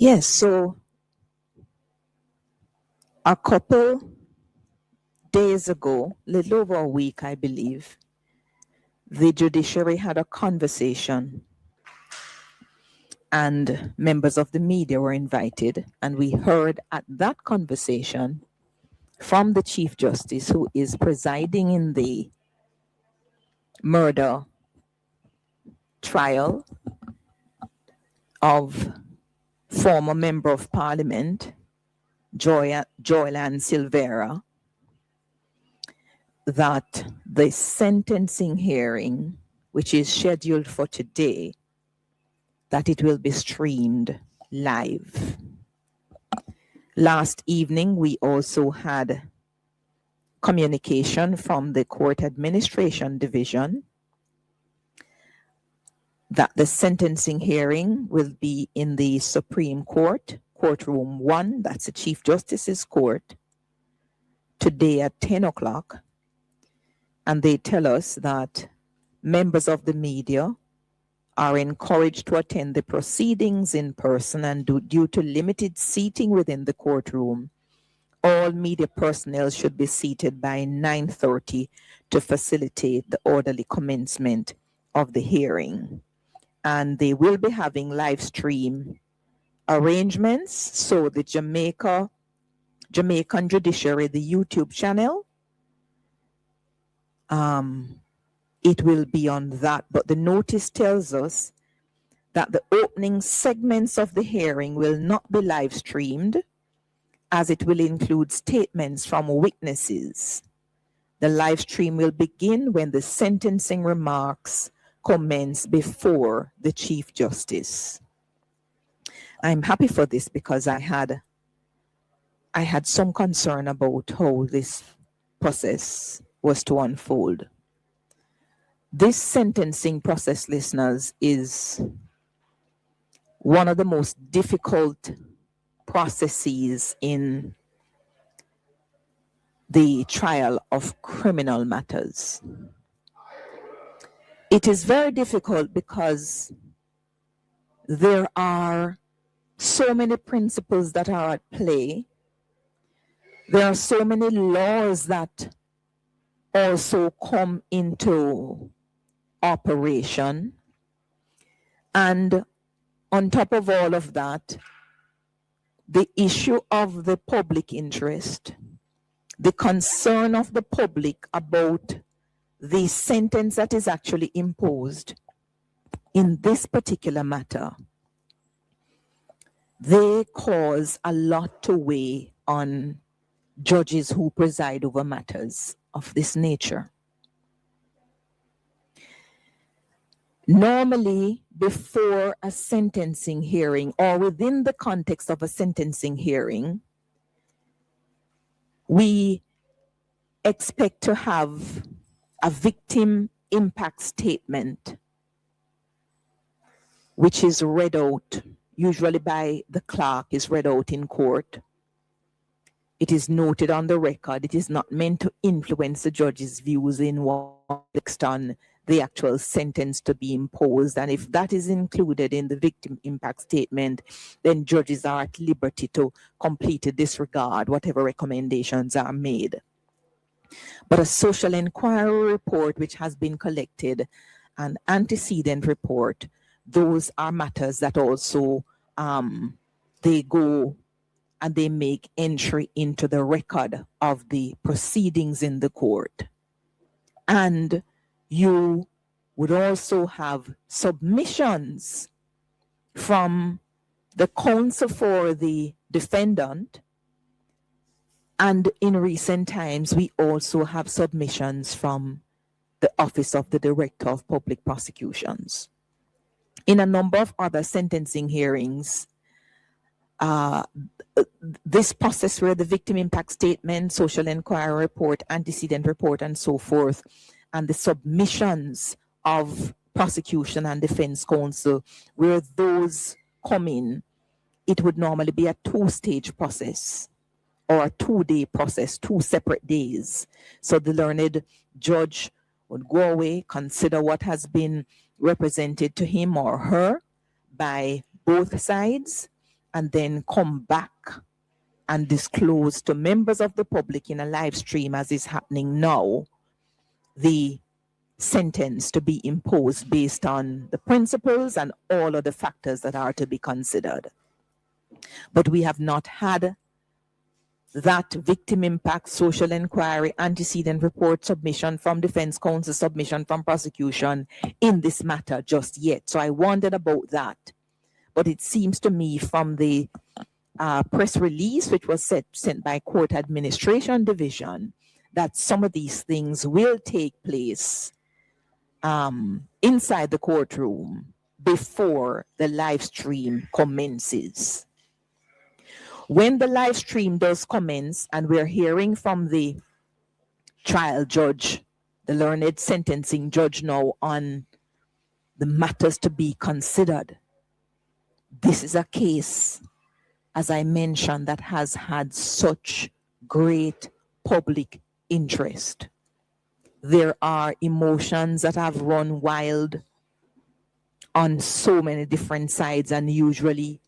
Yes, so a couple days ago, little over a week, I believe, the judiciary had a conversation and members of the media were invited, and we heard at that conversation from the Chief Justice, who is presiding in the murder trial of former Member of Parliament Joylan Silvera, that the sentencing hearing, which is scheduled for today, that it will be streamed live. Last evening, we also had communication from the Court Administration Division that the sentencing hearing will be in the Supreme Court, Courtroom 1, that's the Chief Justice's court, today at 10 o'clock. And they tell us that members of the media are encouraged to attend the proceedings in person, and due to limited seating within the courtroom, all media personnel should be seated by 9:30 to facilitate the orderly commencement of the hearing. And they will be having live stream arrangements. So the Jamaican Judiciary, the YouTube channel, it will be on that. But the notice tells us that the opening segments of the hearing will not be live streamed, as it will include statements from witnesses. The live stream will begin when the sentencing remarks commence before the Chief Justice. I'm happy for this because I had some concern about how this process was to unfold. This sentencing process, listeners, is one of the most difficult processes in the trial of criminal matters. It is very difficult because there are so many principles that are at play. There are so many laws that also come into operation. And on top of all of that, the issue of the public interest, the concern of the public about the sentence that is actually imposed in this particular matter, they cause a lot to weigh on judges who preside over matters of this nature. Normally, before a sentencing hearing or within the context of a sentencing hearing, we expect to have a victim impact statement, which is read out, usually by the clerk, is read out in court. It is noted on the record. It is not meant to influence the judge's views in what on the actual sentence to be imposed. And if that is included in the victim impact statement, then judges are at liberty to completely disregard whatever recommendations are made. But a social inquiry report which has been collected, an antecedent report, those are matters that also they go and they make entry into the record of the proceedings in the court. And you would also have submissions from the counsel for the defendant. And in recent times, we also have submissions from the Office of the Director of Public Prosecutions. In a number of other sentencing hearings, this process where the victim impact statement, social inquiry report, antecedent report, and so forth, and the submissions of prosecution and defense counsel, where those come in, it would normally be a two-stage process or a two-day process, 2 separate days. So the learned judge would go away, consider what has been represented to him or her by both sides, and then come back and disclose to members of the public in a live stream, as is happening now, the sentence to be imposed based on the principles and all of the factors that are to be considered. But we have not had that victim impact, social inquiry, antecedent report submission from defense counsel, submission from prosecution in this matter just yet. So I wondered about that. But it seems to me from the press release, which was sent by Court Administration Division, that some of these things will take place inside the courtroom before the live stream commences. When the live stream does commence, and we're hearing from the trial judge, the learned sentencing judge now, on the matters to be considered, this is a case, as I mentioned, that has had such great public interest. There are emotions that have run wild on so many different sides, and usually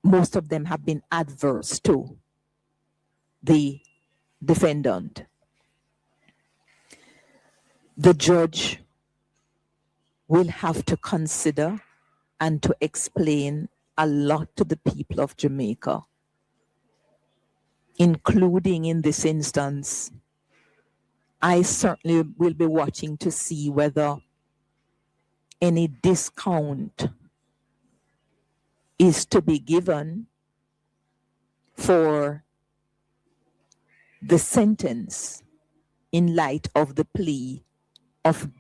most of them have been adverse to the defendant. The judge will have to consider and to explain a lot to the people of Jamaica, including in this instance. I certainly will be watching to see whether any discount is to be given for the sentence in light of the plea of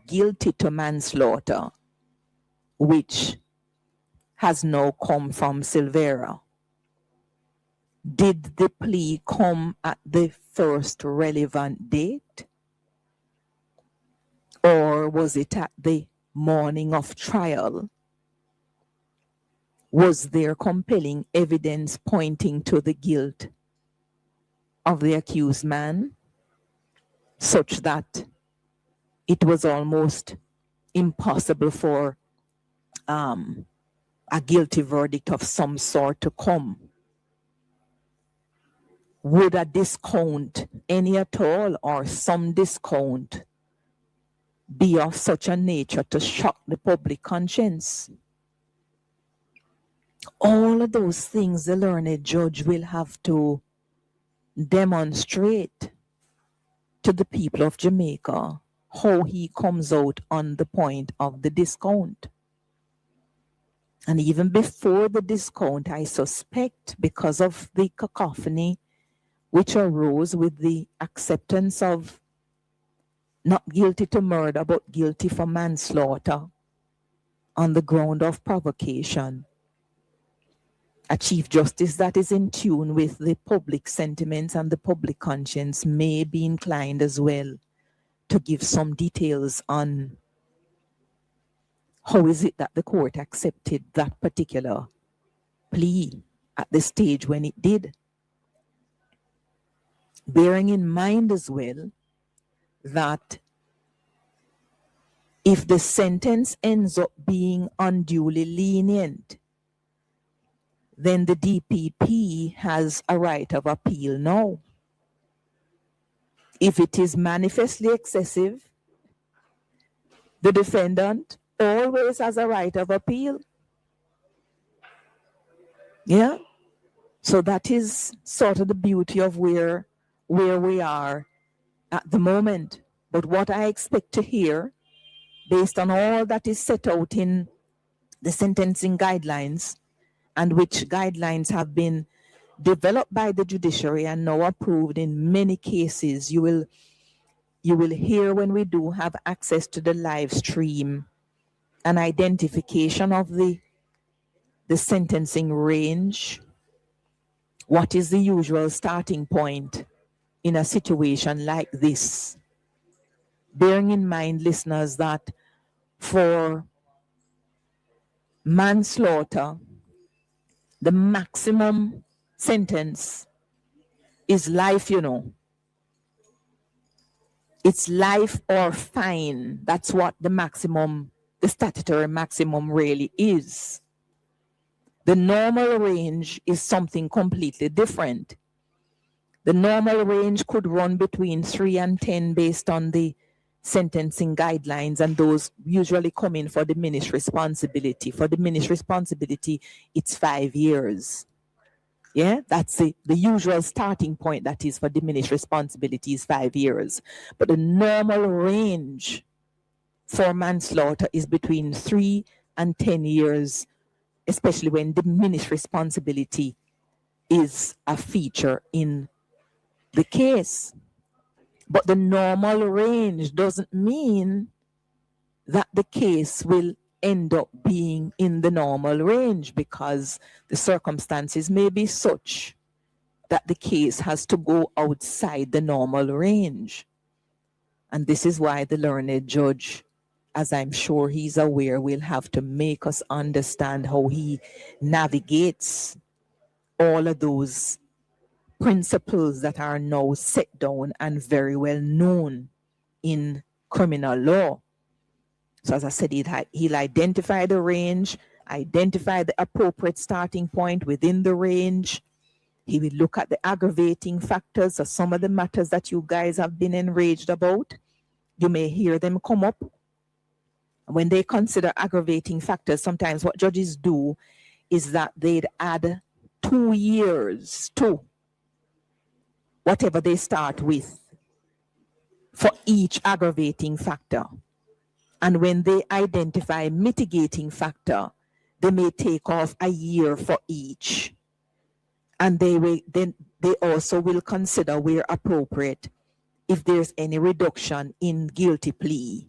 guilty to manslaughter, which has now come from Silvera. Did the plea come at the first relevant date, or was it at the morning of trial? Was there compelling evidence pointing to the guilt of the accused man, such that it was almost impossible for a guilty verdict of some sort to come? Would a discount, any at all, or some discount, be of such a nature to shock the public conscience? All of those things the learned judge will have to demonstrate to the people of Jamaica how he comes out on the point of the discount. And even before the discount, I suspect, because of the cacophony which arose with the acceptance of not guilty to murder, but guilty for manslaughter on the ground of provocation, a Chief Justice that is in tune with the public sentiments and the public conscience may be inclined as well to give some details on how is it that the court accepted that particular plea at the stage when it did. Bearing in mind as well that if the sentence ends up being unduly lenient, then the DPP has a right of appeal now. If it is manifestly excessive, the defendant always has a right of appeal. Yeah? So that is sort of the beauty of where we are at the moment. But what I expect to hear, based on all that is set out in the sentencing guidelines, and which guidelines have been developed by the judiciary and now approved in many cases, you will hear, when we do have access to the live stream, an identification of the sentencing range. What is the usual starting point in a situation like this? Bearing in mind, listeners, that for manslaughter, the maximum sentence is life, you know. It's life or fine. That's what the maximum, the statutory maximum really is. The normal range is something completely different. The normal range could run between 3 and 10 based on the sentencing guidelines, and those usually come in for diminished responsibility. For diminished responsibility, it's 5 years. Yeah, that's the usual starting point, that is for diminished responsibility, is 5 years. But the normal range for manslaughter is between 3 and 10 years, especially when diminished responsibility is a feature in the case. But the normal range doesn't mean that the case will end up being in the normal range, because the circumstances may be such that the case has to go outside the normal range. And this is why the learned judge, as I'm sure he's aware, will have to make us understand how he navigates all of those principles that are now set down and very well known in criminal law. So as I said, he'll identify the range, identify the appropriate starting point within the range. He will look at the aggravating factors of some of the matters that you guys have been enraged about. You may hear them come up. When they consider aggravating factors, sometimes what judges do is that they'd add 2 years to whatever they start with for each aggravating factor. And when they identify mitigating factor, they may take off a year for each. And they also will consider, where appropriate, if there's any reduction in guilty plea.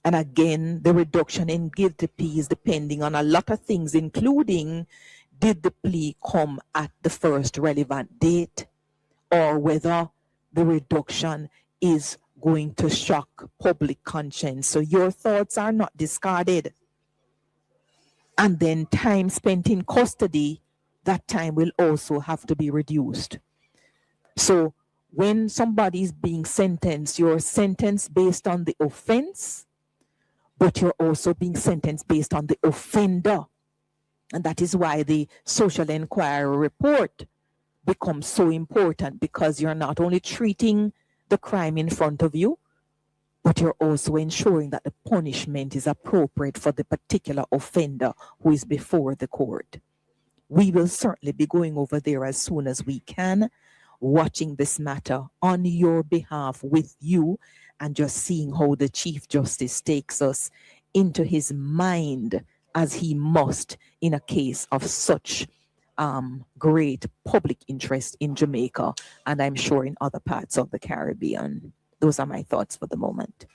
And again, the reduction in guilty plea is depending on a lot of things, including, did the plea come at the first relevant date, or whether the reduction is going to shock public conscience. So your thoughts are not discarded. And then time spent in custody, that time will also have to be reduced. So when somebody is being sentenced, you're sentenced based on the offense, but you're also being sentenced based on the offender. And that is why the social inquiry report becomes so important, because you're not only treating the crime in front of you, but you're also ensuring that the punishment is appropriate for the particular offender who is before the court. We will certainly be going over there as soon as we can, watching this matter on your behalf with you, and just seeing how the Chief Justice takes us into his mind, as he must in a case of such great public interest in Jamaica, and I'm sure in other parts of the Caribbean. Those are my thoughts for the moment.